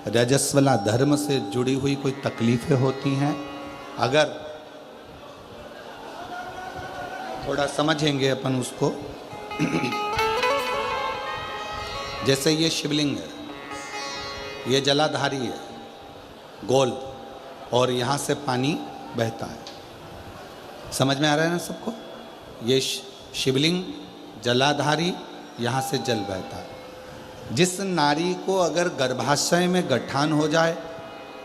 रजस्वला धर्म से जुड़ी हुई कोई तकलीफें होती हैं, अगर थोड़ा समझेंगे अपन उसको। जैसे ये शिवलिंग है, ये जलाधारी है गोल, और यहाँ से पानी बहता है। समझ में आ रहा है ना सबको? ये शिवलिंग जलाधारी, यहाँ से जल बहता है। जिस नारी को अगर गर्भाशय में गठान हो जाए,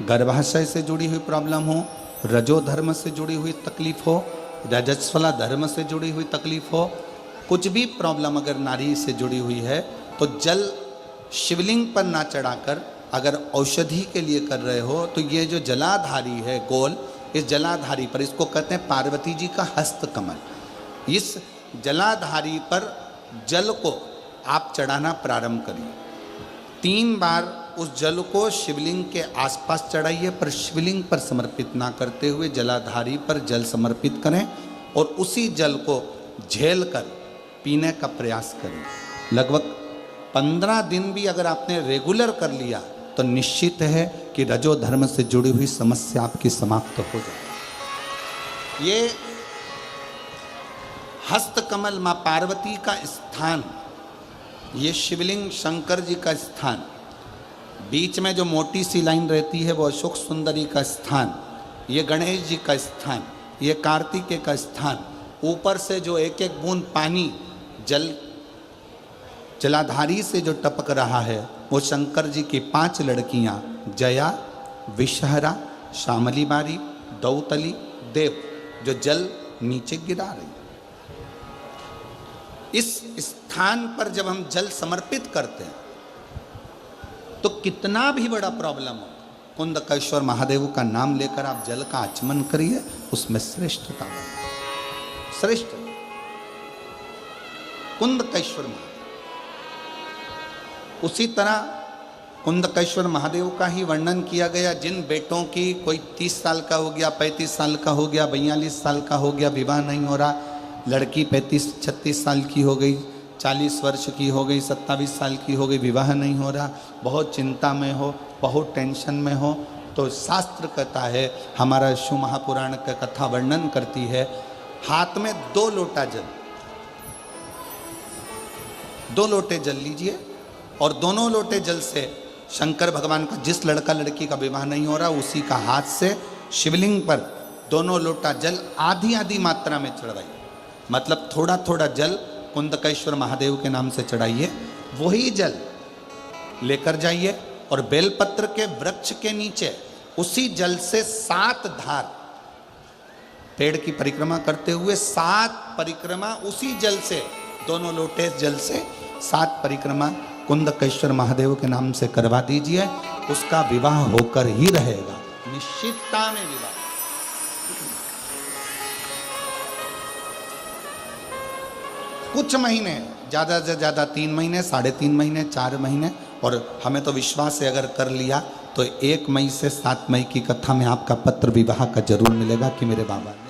गर्भाशय से जुड़ी हुई प्रॉब्लम हो, रजो धर्म से जुड़ी हुई तकलीफ हो, रजस्वला धर्म से जुड़ी हुई तकलीफ हो, कुछ भी प्रॉब्लम अगर नारी से जुड़ी हुई है, तो जल शिवलिंग पर ना चढ़ाकर अगर औषधि के लिए कर रहे हो, तो ये जो जलाधारी है गोल, इस जलाधारी पर, इसको कहते हैं पार्वती जी का हस्त कमल, इस जलाधारी पर जल को आप चढ़ाना प्रारंभ करिए। 3 बार उस जल को शिवलिंग के आसपास चढ़ाइए, पर शिवलिंग पर समर्पित ना करते हुए जलाधारी पर जल समर्पित करें, और उसी जल को झेल कर पीने का प्रयास करें। लगभग 15 दिन भी अगर आपने रेगुलर कर लिया, तो निश्चित है कि रजो धर्म से जुड़ी हुई समस्या आपकी समाप्त हो जाए। ये हस्त कमल माँ पार्वती का स्थान, ये शिवलिंग शंकर जी का स्थान, बीच में जो मोटी सी लाइन रहती है वो अशोक सुंदरी का स्थान, ये गणेश जी का स्थान, ये कार्तिकेय का स्थान, ऊपर से जो एक एक बूंद पानी जलाधारी से जो टपक रहा है, वो शंकर जी की 5 लड़कियां, जया, विषहरा, श्यामली बारी, दौतली, देव, जो जल नीचे गिरा रही। इस स्थान पर जब हम जल समर्पित करते हैं, तो कितना भी बड़ा प्रॉब्लम हो, कुंदकेश्वर महादेव का नाम लेकर आप जल का आचमन करिए, उसमें श्रेष्ठता बने। श्रेष्ठ कुंदकेश्वर महादेव। उसी तरह कुंदकेश्वर महादेव का ही वर्णन किया गया, जिन बेटों की कोई 30 साल का हो गया, 35 साल का हो गया, 42 साल का हो गया, विवाह नहीं हो रहा, लड़की 35-36 साल की हो गई, 40 वर्ष की हो गई, 27 साल की हो गई, विवाह नहीं हो रहा, बहुत चिंता में हो, बहुत टेंशन में हो, तो शास्त्र कहता है, हमारा शिव महापुराण का कथा वर्णन करती है, हाथ में 2 लोटा जल, 2 लोटे जल लीजिए, और दोनों लोटे जल से शंकर भगवान का, जिस लड़का लड़की का विवाह नहीं हो रहा, उसी का हाथ से शिवलिंग पर दोनों लोटा जल आधी आधी मात्रा में चढ़ाइए। मतलब थोड़ा थोड़ा जल कुंदकेश्वर महादेव के नाम से चढ़ाइए, वही जल लेकर जाइए, और बेलपत्र के वृक्ष के नीचे उसी जल से 7 धार, पेड़ की परिक्रमा करते हुए 7 परिक्रमा उसी जल से, दोनों लोटे जल से 7 परिक्रमा कुंदकेश्वर महादेव के नाम से करवा दीजिए। उसका विवाह होकर ही रहेगा, निश्चितता में विवाह। कुछ महीने, ज़्यादा से ज़्यादा 3 महीने, 3.5 महीने, 4 महीने, और हमें तो विश्वास है अगर कर लिया तो 1 मई से 7 मई की कथा में आपका पत्र विवाह का जरूर मिलेगा कि मेरे बाबा ने